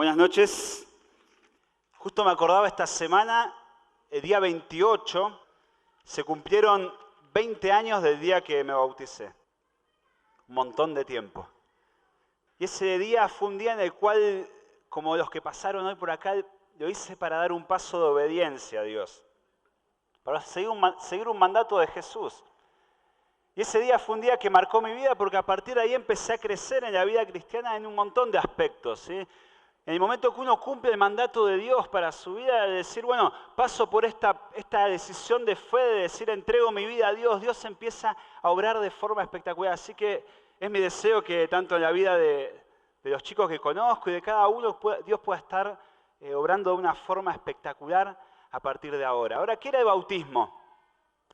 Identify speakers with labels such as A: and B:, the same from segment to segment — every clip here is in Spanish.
A: Buenas noches. Justo me acordaba esta semana, el día 28, se cumplieron 20 años del día que me bauticé. Un montón de tiempo. Y ese día fue un día en el cual, como los que pasaron hoy por acá, lo hice para dar un paso de obediencia a Dios. Para seguir un mandato de Jesús. Y ese día fue un día que marcó mi vida porque a partir de ahí empecé a crecer en la vida cristiana en un montón de aspectos, ¿sí? En el momento que uno cumple el mandato de Dios para su vida, de decir, bueno, paso por esta decisión de fe, de decir, entrego mi vida a Dios, Dios empieza a obrar de forma espectacular. Así que es mi deseo que tanto en la vida de los chicos que conozco y de cada uno, Dios pueda estar obrando de una forma espectacular a partir de ahora. Ahora, ¿qué era el bautismo?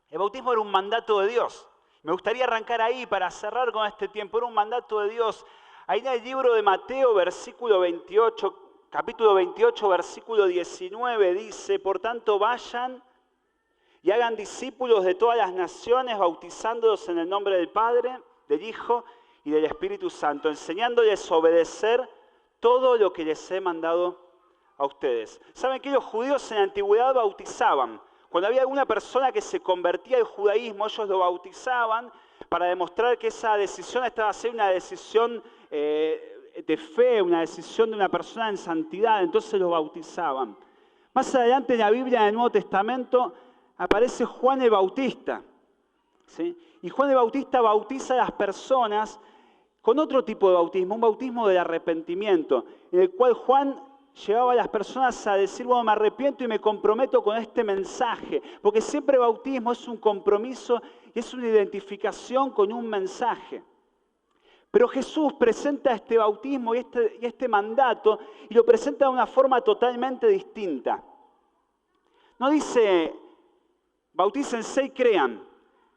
A: El bautismo era un mandato de Dios. Me gustaría arrancar ahí para cerrar con este tiempo. Era un mandato de Dios. Ahí en el libro de Mateo, capítulo 28, versículo 19, dice: por tanto vayan y hagan discípulos de todas las naciones, bautizándolos en el nombre del Padre, del Hijo y del Espíritu Santo, enseñándoles a obedecer todo lo que les he mandado a ustedes. ¿Saben que los judíos en la antigüedad bautizaban? Cuando había alguna persona que se convertía al judaísmo, ellos lo bautizaban para demostrar que esa decisión estaba siendo una decisión de fe, una decisión de una persona en santidad, entonces lo bautizaban. Más adelante en la Biblia, en el Nuevo Testamento, aparece Juan el Bautista, ¿sí? Y Juan el Bautista bautiza a las personas con otro tipo de bautismo, un bautismo del arrepentimiento, en el cual Juan llevaba a las personas a decir, bueno, me arrepiento y me comprometo con este mensaje, porque siempre el bautismo es un compromiso y es una identificación con un mensaje. Pero Jesús presenta este bautismo y este mandato y lo presenta de una forma totalmente distinta. No dice, bautícense y crean,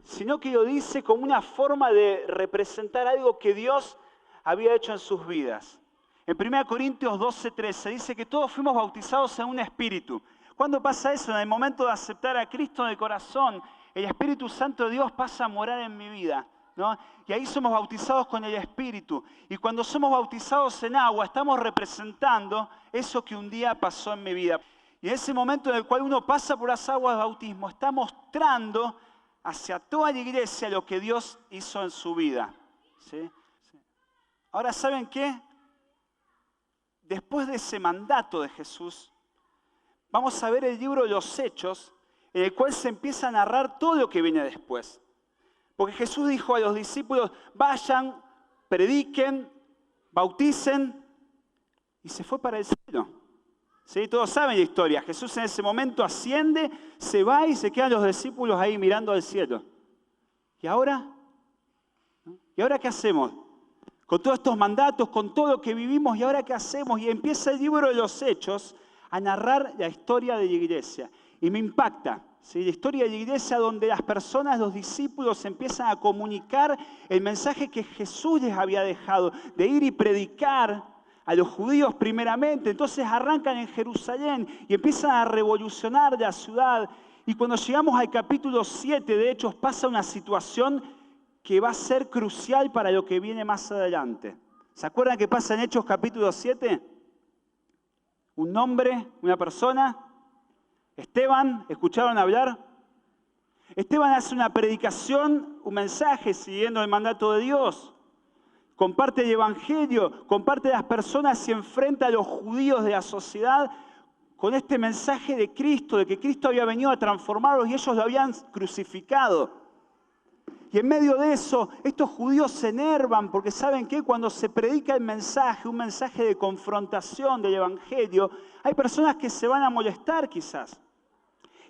A: sino que lo dice como una forma de representar algo que Dios había hecho en sus vidas. En 1 Corintios 12:13 dice que todos fuimos bautizados en un espíritu. ¿Cuándo pasa eso? En el momento de aceptar a Cristo en el corazón, el Espíritu Santo de Dios pasa a morar en mi vida, ¿no? Y ahí somos bautizados con el Espíritu. Y cuando somos bautizados en agua, estamos representando eso que un día pasó en mi vida. Y en ese momento en el cual uno pasa por las aguas de bautismo, está mostrando hacia toda la iglesia lo que Dios hizo en su vida, ¿sí? Ahora, ¿saben qué? Después de ese mandato de Jesús, vamos a ver el libro de los Hechos, en el cual se empieza a narrar todo lo que viene después. Porque Jesús dijo a los discípulos, vayan, prediquen, bauticen, y se fue para el cielo. ¿Sí? Todos saben la historia. Jesús en ese momento asciende, se va y se quedan los discípulos ahí mirando al cielo. ¿Y ahora? ¿Y ahora qué hacemos? Con todos estos mandatos, con todo lo que vivimos, ¿y ahora qué hacemos? Y empieza el libro de los Hechos a narrar la historia de la iglesia. Y me impacta, ¿sí? La historia de la iglesia donde las personas, los discípulos, empiezan a comunicar el mensaje que Jesús les había dejado, de ir y predicar a los judíos primeramente. Entonces arrancan en Jerusalén y empiezan a revolucionar la ciudad. Y cuando llegamos al capítulo 7 de Hechos pasa una situación que va a ser crucial para lo que viene más adelante. ¿Se acuerdan qué pasa en Hechos capítulo 7? Un hombre, una persona, Esteban, ¿escucharon hablar? Esteban hace una predicación, un mensaje siguiendo el mandato de Dios. Comparte el evangelio, comparte a las personas y enfrenta a los judíos de la sociedad con este mensaje de Cristo, de que Cristo había venido a transformarlos y ellos lo habían crucificado. Y en medio de eso, estos judíos se enervan porque ¿saben qué? Cuando se predica el mensaje, un mensaje de confrontación del evangelio, hay personas que se van a molestar quizás.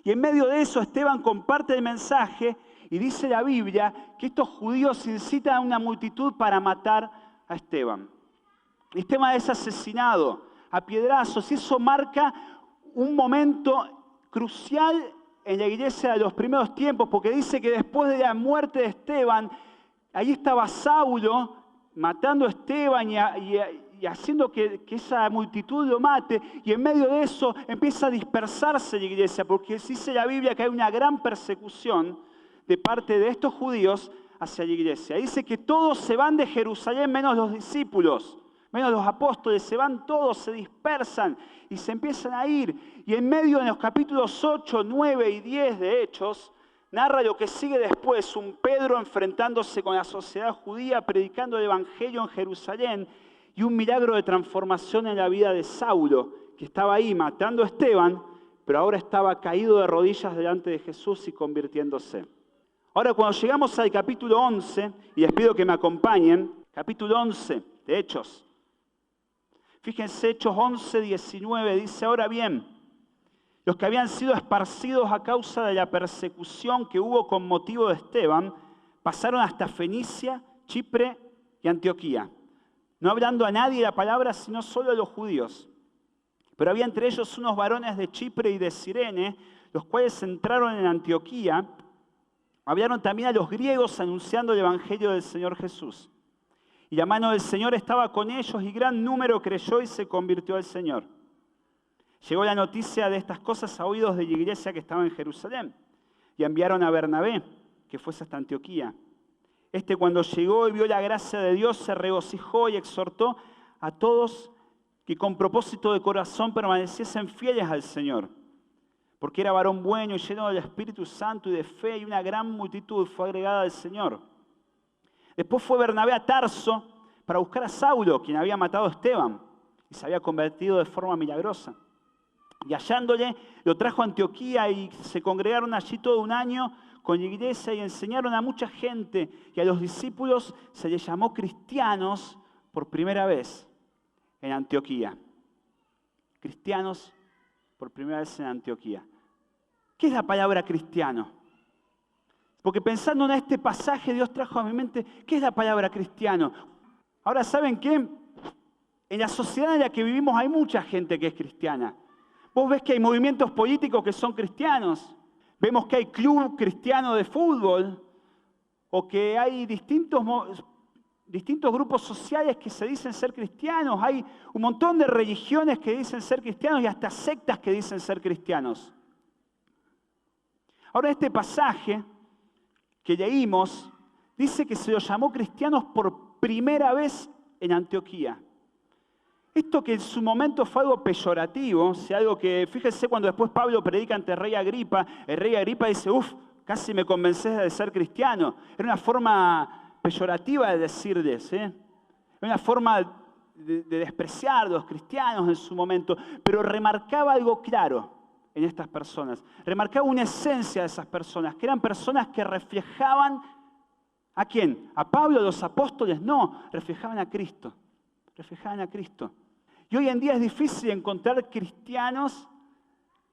A: Y en medio de eso, Esteban comparte el mensaje y dice la Biblia que estos judíos incitan a una multitud para matar a Esteban. Esteban es asesinado a piedrazos y eso marca un momento crucial en la iglesia de los primeros tiempos, porque dice que después de la muerte de Esteban, ahí estaba Saulo matando a Esteban y haciendo que esa multitud lo mate, y en medio de eso empieza a dispersarse la iglesia, porque dice la Biblia que hay una gran persecución de parte de estos judíos hacia la iglesia. Dice que todos se van de Jerusalén menos los discípulos. menos los apóstoles, se van todos, se dispersan y se empiezan a ir. Y en medio de los capítulos 8, 9 y 10 de Hechos, narra lo que sigue después, un Pedro enfrentándose con la sociedad judía, predicando el Evangelio en Jerusalén, y un milagro de transformación en la vida de Saulo, que estaba ahí matando a Esteban, pero ahora estaba caído de rodillas delante de Jesús y convirtiéndose. Ahora, cuando llegamos al capítulo 11, y les pido que me acompañen, capítulo 11 de Hechos. Fíjense, Hechos 11, 19, dice, ahora bien, los que habían sido esparcidos a causa de la persecución que hubo con motivo de Esteban, pasaron hasta Fenicia, Chipre y Antioquía, no hablando a nadie la palabra, sino solo a los judíos. Pero había entre ellos unos varones de Chipre y de Cirene, los cuales entraron en Antioquía, hablaron también a los griegos anunciando el evangelio del Señor Jesús. Y la mano del Señor estaba con ellos y gran número creyó y se convirtió al Señor. Llegó la noticia de estas cosas a oídos de la iglesia que estaba en Jerusalén. Y enviaron a Bernabé, que fuese hasta Antioquía. Este, cuando llegó y vio la gracia de Dios, se regocijó y exhortó a todos que con propósito de corazón permaneciesen fieles al Señor. Porque era varón bueno y lleno del Espíritu Santo y de fe, y una gran multitud fue agregada al Señor. Después fue Bernabé a Tarso para buscar a Saulo, quien había matado a Esteban y se había convertido de forma milagrosa. Y hallándole, lo trajo a Antioquía y se congregaron allí todo un año con la iglesia y enseñaron a mucha gente, y a los discípulos se les llamó cristianos por primera vez en Antioquía. Cristianos por primera vez en Antioquía. ¿Qué es la palabra cristiano? Porque pensando en este pasaje, Dios trajo a mi mente, ¿qué es la palabra cristiano? Ahora, ¿saben qué? En la sociedad en la que vivimos hay mucha gente que es cristiana. Vos ves que hay movimientos políticos que son cristianos. Vemos que hay club cristiano de fútbol. O que hay distintos grupos sociales que se dicen ser cristianos. Hay un montón de religiones que dicen ser cristianos y hasta sectas que dicen ser cristianos. Ahora, este pasaje que leímos dice que se los llamó cristianos por primera vez en Antioquía. Esto que en su momento fue algo peyorativo, algo que, fíjense, cuando después Pablo predica ante el rey Agripa dice, casi me convences de ser cristiano. Era una forma peyorativa de decirles, Era una forma de despreciar a los cristianos en su momento, pero remarcaba algo claro en estas personas. Remarcaba una esencia de esas personas, que eran personas que reflejaban ¿a quién? ¿A Pablo, a los apóstoles? No, reflejaban a Cristo. Reflejaban a Cristo. Y hoy en día es difícil encontrar cristianos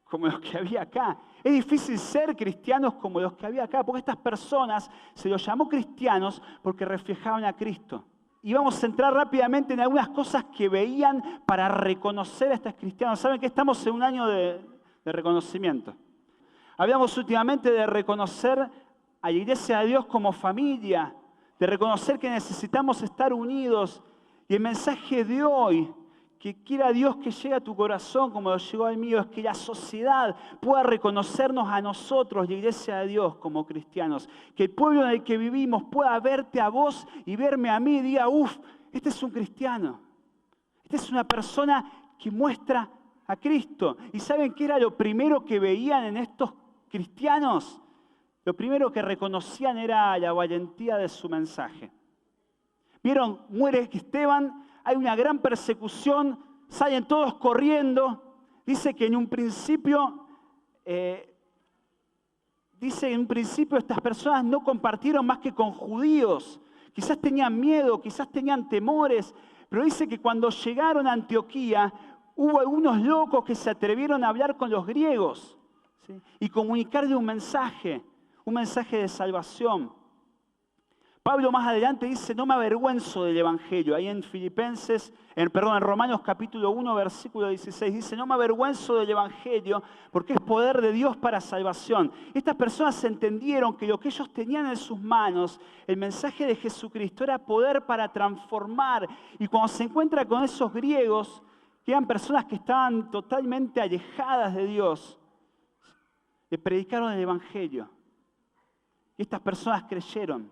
A: como los que había acá. Es difícil ser cristianos como los que había acá, porque estas personas se los llamó cristianos porque reflejaban a Cristo. Y vamos a entrar rápidamente en algunas cosas que veían para reconocer a estos cristianos. ¿Saben que estamos en un año de reconocimiento? Hablamos últimamente de reconocer a la iglesia de Dios como familia, de reconocer que necesitamos estar unidos. Y el mensaje de hoy, que quiera Dios que llegue a tu corazón como lo llegó al mío, es que la sociedad pueda reconocernos a nosotros, la iglesia de Dios, como cristianos. Que el pueblo en el que vivimos pueda verte a vos y verme a mí y diga, este es un cristiano. Esta es una persona que muestra a Cristo. ¿Y saben qué era lo primero que veían en estos cristianos? Lo primero que reconocían era la valentía de su mensaje. Vieron, muere Esteban, hay una gran persecución, salen todos corriendo. Dice que en un principio estas personas no compartieron más que con judíos. Quizás tenían miedo, quizás tenían temores, pero dice que cuando llegaron a Antioquía hubo algunos locos que se atrevieron a hablar con los griegos, ¿sí? Y comunicarle un mensaje de salvación. Pablo más adelante dice, no me avergüenzo del Evangelio. Ahí en Romanos capítulo 1, versículo 16, dice, no me avergüenzo del Evangelio porque es poder de Dios para salvación. Estas personas entendieron que lo que ellos tenían en sus manos, el mensaje de Jesucristo, era poder para transformar. Y cuando se encuentra con esos griegos, que eran personas que estaban totalmente alejadas de Dios, le predicaron el Evangelio. Y estas personas creyeron.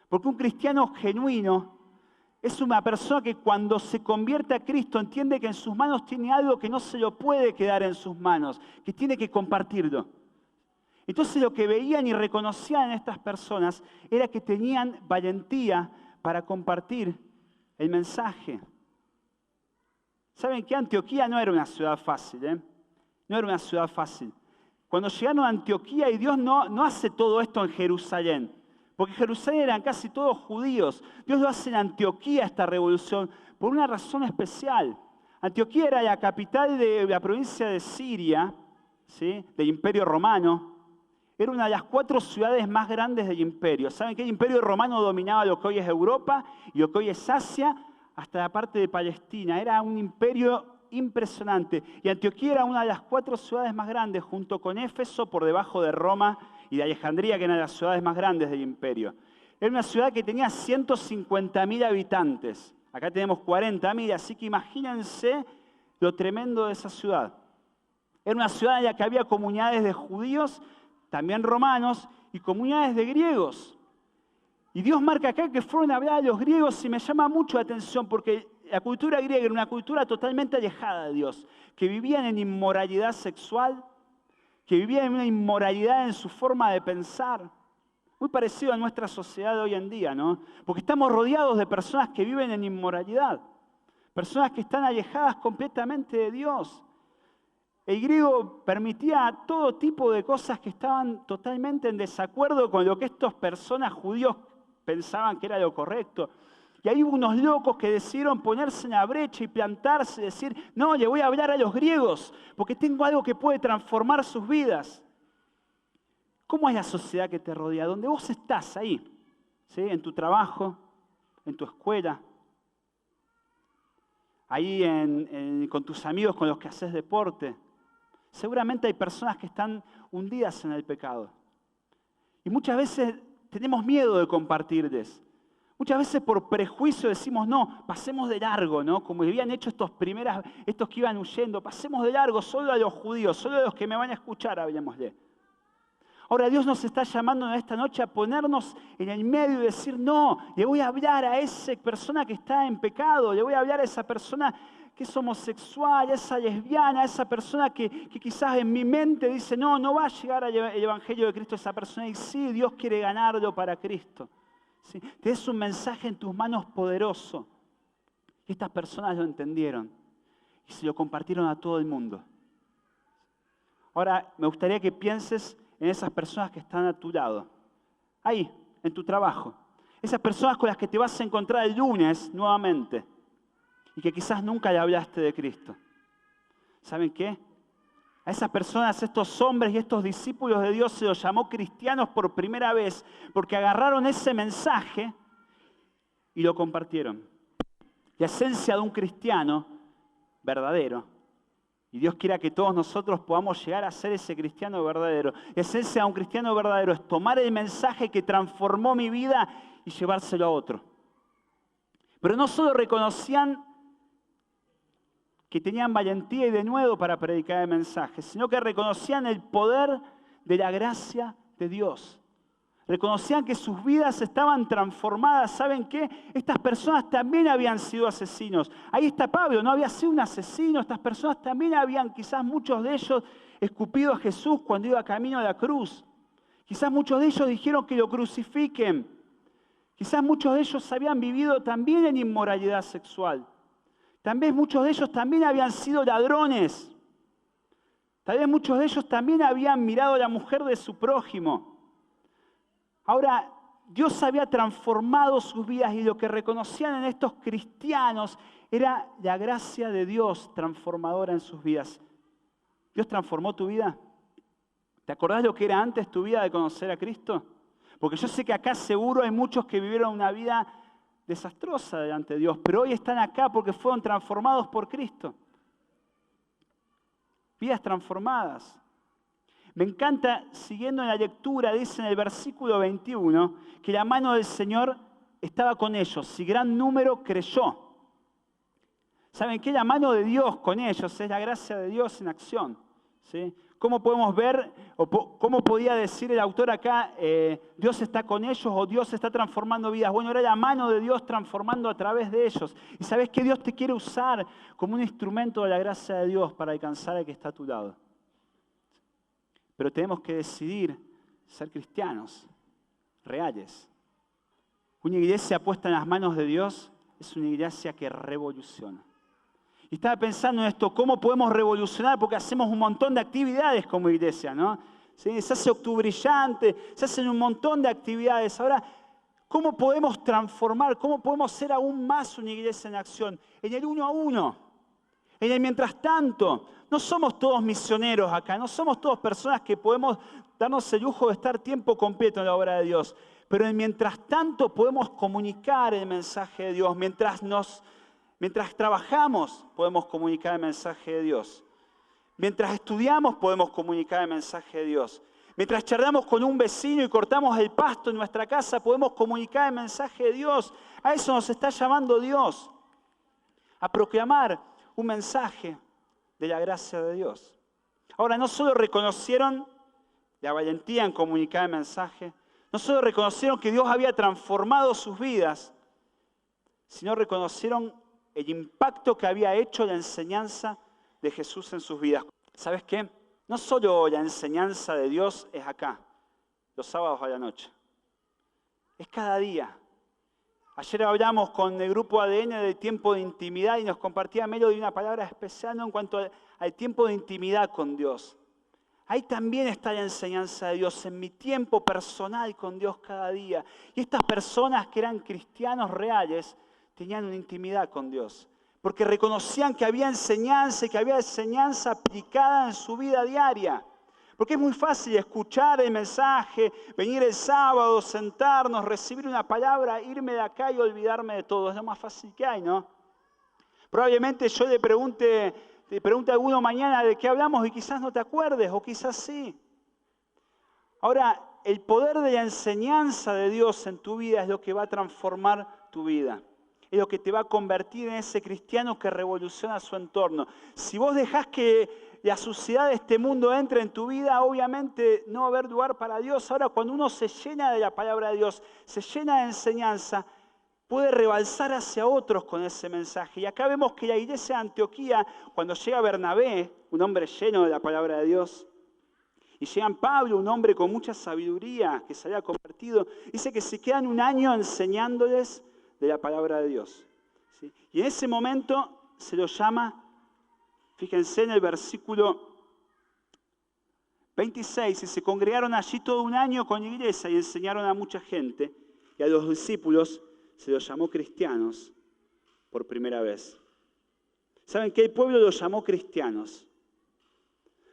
A: Porque un cristiano genuino es una persona que cuando se convierte a Cristo entiende que en sus manos tiene algo que no se lo puede quedar en sus manos, que tiene que compartirlo. Entonces lo que veían y reconocían en estas personas era que tenían valentía para compartir el mensaje. ¿Saben qué? Antioquía no era una ciudad fácil, ¿eh? No era una ciudad fácil. Cuando llegaron a Antioquía, y Dios no hace todo esto en Jerusalén, porque en Jerusalén eran casi todos judíos. Dios lo hace en Antioquía, esta revolución, por una razón especial. Antioquía era la capital de la provincia de Siria, ¿sí?, del Imperio Romano. Era una de las 4 ciudades más grandes del imperio. ¿Saben qué? El Imperio Romano dominaba lo que hoy es Europa y lo que hoy es Asia, hasta la parte de Palestina. Era un imperio impresionante. Y Antioquía era una de las 4 ciudades más grandes, junto con Éfeso, por debajo de Roma y de Alejandría, que eran las ciudades más grandes del imperio. Era una ciudad que tenía 150.000 habitantes. Acá tenemos 40.000, así que imagínense lo tremendo de esa ciudad. Era una ciudad en la que había comunidades de judíos, también romanos, y comunidades de griegos. Y Dios marca acá que fueron a hablar a los griegos y me llama mucho la atención porque la cultura griega era una cultura totalmente alejada de Dios, que vivían en inmoralidad sexual, que vivían en una inmoralidad en su forma de pensar, muy parecido a nuestra sociedad de hoy en día, ¿no? Porque estamos rodeados de personas que viven en inmoralidad, personas que están alejadas completamente de Dios. El griego permitía todo tipo de cosas que estaban totalmente en desacuerdo con lo que estas personas judíos pensaban que era lo correcto. Y ahí hubo unos locos que decidieron ponerse en la brecha y plantarse y decir, no, le voy a hablar a los griegos porque tengo algo que puede transformar sus vidas. ¿Cómo es la sociedad que te rodea? Donde vos estás ahí, ¿sí?, en tu trabajo, en tu escuela, ahí con tus amigos con los que haces deporte. Seguramente hay personas que están hundidas en el pecado. Y muchas veces tenemos miedo de compartirles. Muchas veces por prejuicio decimos, no, pasemos de largo, ¿no? Como habían hecho estos que iban huyendo, pasemos de largo solo a los judíos, solo a los que me van a escuchar, hablemosle. Ahora Dios nos está llamando en esta noche a ponernos en el medio y decir, no, le voy a hablar a esa persona que está en pecado, le voy a hablar a esa persona que es homosexual, a esa lesbiana, a esa persona que quizás en mi mente dice, no va a llegar al Evangelio de Cristo esa persona. Y sí, Dios quiere ganarlo para Cristo. ¿Sí? Tienes un mensaje en tus manos poderoso. Y estas personas lo entendieron y se lo compartieron a todo el mundo. Ahora, me gustaría que pienses en esas personas que están a tu lado, ahí, en tu trabajo. Esas personas con las que te vas a encontrar el lunes nuevamente y que quizás nunca le hablaste de Cristo. ¿Saben qué? A esas personas, estos hombres y estos discípulos de Dios se los llamó cristianos por primera vez porque agarraron ese mensaje y lo compartieron. La esencia de un cristiano verdadero, y Dios quiera que todos nosotros podamos llegar a ser ese cristiano verdadero. La esencia de un cristiano verdadero es tomar el mensaje que transformó mi vida y llevárselo a otro. Pero no solo reconocían que tenían valentía y denuedo para predicar el mensaje, sino que reconocían el poder de la gracia de Dios. Reconocían que sus vidas estaban transformadas. ¿Saben qué? Estas personas también habían sido asesinos. Ahí está Pablo, no había sido un asesino. Estas personas también habían, quizás muchos de ellos, escupido a Jesús cuando iba camino a la cruz. Quizás muchos de ellos dijeron que lo crucifiquen. Quizás muchos de ellos habían vivido también en inmoralidad sexual. Tal vez muchos de ellos también habían sido ladrones. Tal vez muchos de ellos también habían mirado a la mujer de su prójimo. Ahora, Dios había transformado sus vidas y lo que reconocían en estos cristianos era la gracia de Dios transformadora en sus vidas. ¿Dios transformó tu vida? ¿Te acordás lo que era antes tu vida de conocer a Cristo? Porque yo sé que acá seguro hay muchos que vivieron una vida desastrosa delante de Dios, pero hoy están acá porque fueron transformados por Cristo. Vidas transformadas. Me encanta, siguiendo en la lectura, dice en el versículo 21, que la mano del Señor estaba con ellos y gran número creyó. ¿Saben qué? La mano de Dios con ellos es la gracia de Dios en acción, ¿sí? ¿Cómo podemos ver, o cómo podía decir el autor acá, Dios está con ellos o Dios está transformando vidas? Bueno, era la mano de Dios transformando a través de ellos. Y sabes que Dios te quiere usar como un instrumento de la gracia de Dios para alcanzar al que está a tu lado. Pero tenemos que decidir ser cristianos, reales. Una iglesia puesta en las manos de Dios es una iglesia que revoluciona. Y estaba pensando en esto, ¿cómo podemos revolucionar? Porque hacemos un montón de actividades como iglesia, ¿no? ¿Sí? Se hace octubrillante, se hacen un montón de actividades. Ahora, ¿cómo podemos transformar? ¿Cómo podemos ser aún más una iglesia en acción? En el 1 a 1. En el mientras tanto. No somos todos misioneros acá, no somos todos personas que podemos darnos el lujo de estar tiempo completo en la obra de Dios. Pero en mientras tanto podemos comunicar el mensaje de Dios. Mientras trabajamos, podemos comunicar el mensaje de Dios. Mientras estudiamos, podemos comunicar el mensaje de Dios. Mientras charlamos con un vecino y cortamos el pasto en nuestra casa, podemos comunicar el mensaje de Dios. A eso nos está llamando Dios. A proclamar un mensaje de la gracia de Dios. Ahora, no solo reconocieron la valentía en comunicar el mensaje, no solo reconocieron que Dios había transformado sus vidas, sino reconocieron el impacto que había hecho la enseñanza de Jesús en sus vidas. ¿Sabes qué? No solo la enseñanza de Dios es acá, los sábados a la noche. Es cada día. Ayer hablamos con el grupo ADN del tiempo de intimidad y nos compartía Melody una palabra especial, ¿no?, en cuanto al tiempo de intimidad con Dios. Ahí también está la enseñanza de Dios, en mi tiempo personal con Dios cada día. Y estas personas que eran cristianos reales tenían una intimidad con Dios, porque reconocían que había enseñanza y que había enseñanza aplicada en su vida diaria. Porque es muy fácil escuchar el mensaje, venir el sábado, sentarnos, recibir una palabra, irme de acá y olvidarme de todo. Es lo más fácil que hay, ¿no? Probablemente yo le pregunte a alguno mañana de qué hablamos y quizás no te acuerdes, o quizás sí. Ahora, el poder de la enseñanza de Dios en tu vida es lo que va a transformar tu vida. Es lo que te va a convertir en ese cristiano que revoluciona su entorno. Si vos dejás que la suciedad de este mundo entre en tu vida, obviamente no va a haber lugar para Dios. Ahora, cuando uno se llena de la palabra de Dios, se llena de enseñanza, puede rebalsar hacia otros con ese mensaje. Y acá vemos que la iglesia de Antioquía, cuando llega Bernabé, un hombre lleno de la palabra de Dios, y llega Pablo, un hombre con mucha sabiduría que se había convertido, dice que se quedan un año enseñándoles de la palabra de Dios. ¿Sí? Y en ese momento se lo llama, fíjense en el versículo 26, y se congregaron allí todo un año con la iglesia y enseñaron a mucha gente, y a los discípulos se los llamó cristianos por primera vez. ¿Saben qué? El pueblo los llamó cristianos.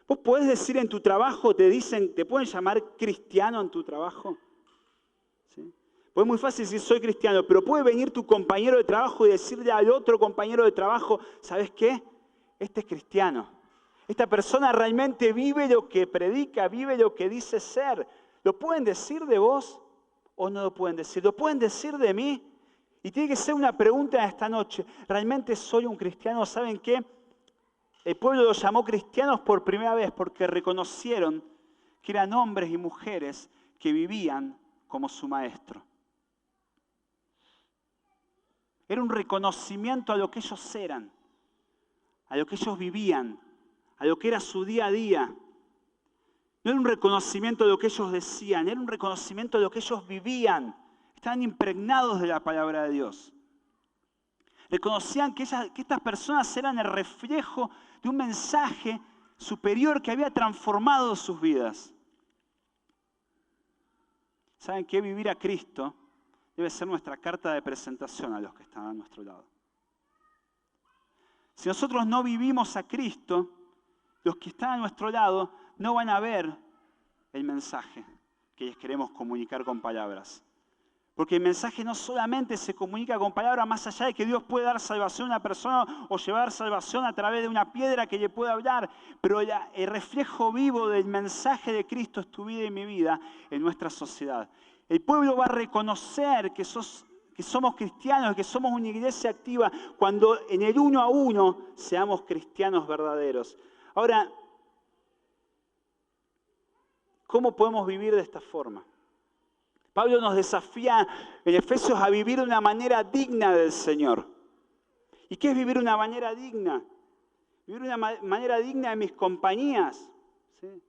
A: Vos podés decir en tu trabajo, te pueden llamar cristiano en tu trabajo. ¿Sí? Pues es muy fácil decir soy cristiano, pero puede venir tu compañero de trabajo y decirle al otro compañero de trabajo, ¿sabes qué? Este es cristiano. Esta persona realmente vive lo que predica, vive lo que dice ser. ¿Lo pueden decir de vos o no lo pueden decir? ¿Lo pueden decir de mí? Y tiene que ser una pregunta esta noche. ¿Realmente soy un cristiano? ¿Saben qué? El pueblo los llamó cristianos por primera vez porque reconocieron que eran hombres y mujeres que vivían como su maestro. Era un reconocimiento a lo que ellos eran, a lo que ellos vivían, a lo que era su día a día. No era un reconocimiento de lo que ellos decían, era un reconocimiento de lo que ellos vivían. Estaban impregnados de la palabra de Dios. Reconocían que estas personas eran el reflejo de un mensaje superior que había transformado sus vidas. ¿Saben qué? Vivir a Cristo debe ser nuestra carta de presentación a los que están a nuestro lado. Si nosotros no vivimos a Cristo, los que están a nuestro lado no van a ver el mensaje que les queremos comunicar con palabras. Porque el mensaje no solamente se comunica con palabras, más allá de que Dios puede dar salvación a una persona o llevar salvación a través de una piedra que le pueda hablar, pero el reflejo vivo del mensaje de Cristo es tu vida y mi vida en nuestra sociedad. El pueblo va a reconocer que somos cristianos, que somos una iglesia activa, cuando en el 1 a 1 seamos cristianos verdaderos. Ahora, ¿Cómo podemos vivir de esta forma? Pablo nos desafía en Efesios a vivir de una manera digna del Señor. ¿Y qué es vivir de una manera digna? Vivir de una manera digna en mis compañías, ¿sí?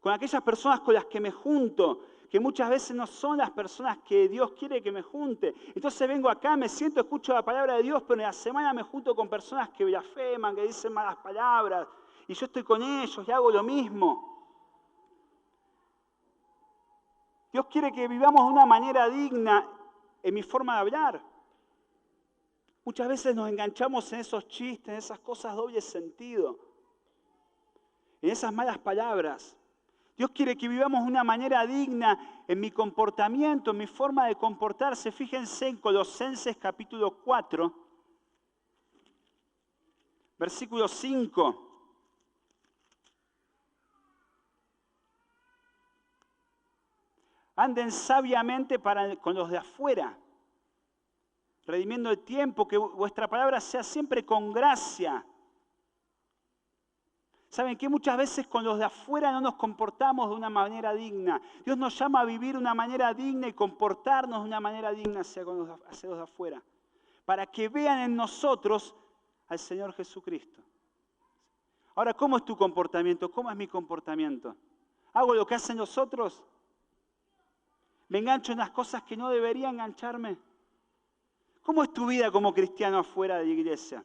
A: Con aquellas personas con las que me junto, que muchas veces no son las personas que Dios quiere que me junte. Entonces vengo acá, me siento, escucho la palabra de Dios, pero en la semana me junto con personas que blasfeman, que dicen malas palabras, y yo estoy con ellos y hago lo mismo. Dios quiere que vivamos de una manera digna en mi forma de hablar. Muchas veces nos enganchamos en esos chistes, en esas cosas doble sentido, en esas malas palabras. Dios quiere que vivamos de una manera digna en mi comportamiento, en mi forma de comportarse. Fíjense en Colosenses capítulo 4, versículo 5. Anden sabiamente con los de afuera, redimiendo el tiempo, que vuestra palabra sea siempre con gracia. ¿Saben qué? Muchas veces con los de afuera no nos comportamos de una manera digna. Dios nos llama a vivir de una manera digna y comportarnos de una manera digna hacia los de afuera, para que vean en nosotros al Señor Jesucristo. Ahora, ¿cómo es tu comportamiento? ¿Cómo es mi comportamiento? ¿Hago lo que hacen los otros? ¿Me engancho en las cosas que no debería engancharme? ¿Cómo es tu vida como cristiano afuera de la iglesia?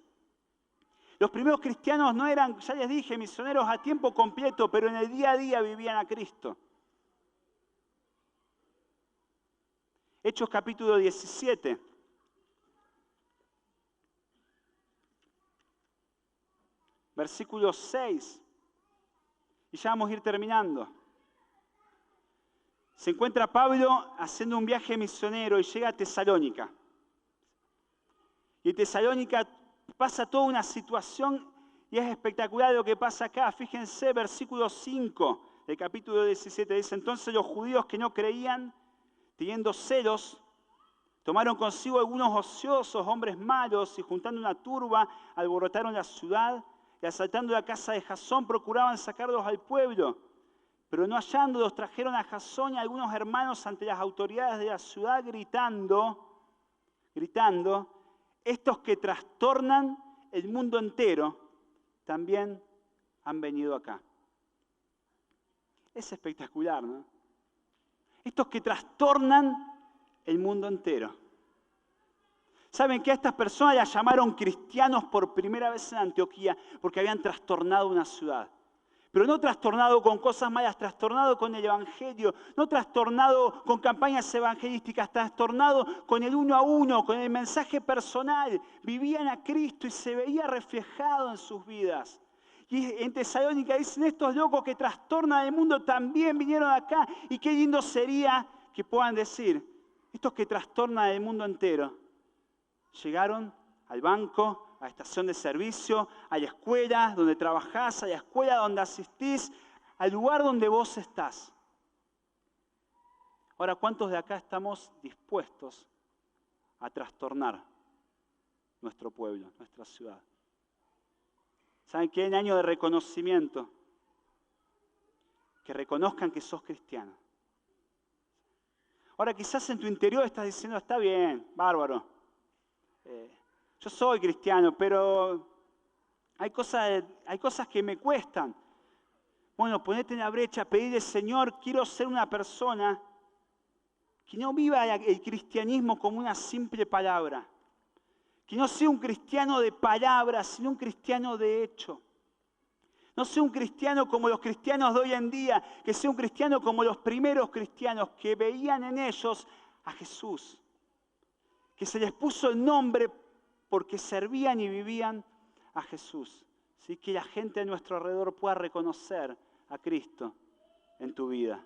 A: Los primeros cristianos no eran, ya les dije, misioneros a tiempo completo, pero en el día a día vivían a Cristo. Hechos capítulo 17. Versículo 6. Y ya vamos a ir terminando. Se encuentra Pablo haciendo un viaje misionero y llega a Tesalónica. Y en Tesalónica pasa toda una situación y es espectacular lo que pasa acá. Fíjense, versículo 5 del capítulo 17. Dice, entonces los judíos que no creían, teniendo celos, tomaron consigo algunos ociosos, hombres malos, y juntando una turba, alborotaron la ciudad, y asaltando la casa de Jasón, procuraban sacarlos al pueblo. Pero no hallándolos, trajeron a Jasón y a algunos hermanos ante las autoridades de la ciudad, gritando, estos que trastornan el mundo entero, también han venido acá. Es espectacular, ¿no? Estos que trastornan el mundo entero. ¿Saben que a estas personas las llamaron cristianos por primera vez en Antioquía? Porque habían trastornado una ciudad. Pero no trastornado con cosas malas, trastornado con el Evangelio, no trastornado con campañas evangelísticas, trastornado con el uno a uno, con el mensaje personal. Vivían a Cristo y se veía reflejado en sus vidas. Y en Tesalónica dicen, estos locos que trastornan el mundo también vinieron acá. Y qué lindo sería que puedan decir, estos que trastornan el mundo entero, llegaron al banco, a la estación de servicio, a la escuela donde trabajás, a la escuela donde asistís, al lugar donde vos estás. Ahora, ¿cuántos de acá estamos dispuestos a trastornar nuestro pueblo, nuestra ciudad? ¿Saben qué? En año de reconocimiento, que reconozcan que sos cristiano. Ahora, quizás en tu interior estás diciendo, está bien, bárbaro. Yo soy cristiano, pero hay cosas que me cuestan. Bueno, ponete en la brecha, pedirle, Señor, quiero ser una persona que no viva el cristianismo como una simple palabra. Que no sea un cristiano de palabras, sino un cristiano de hecho. No sea un cristiano como los cristianos de hoy en día, que sea un cristiano como los primeros cristianos que veían en ellos a Jesús. Que se les puso el nombre porque servían y vivían a Jesús. ¿Sí? Que la gente a nuestro alrededor pueda reconocer a Cristo en tu vida.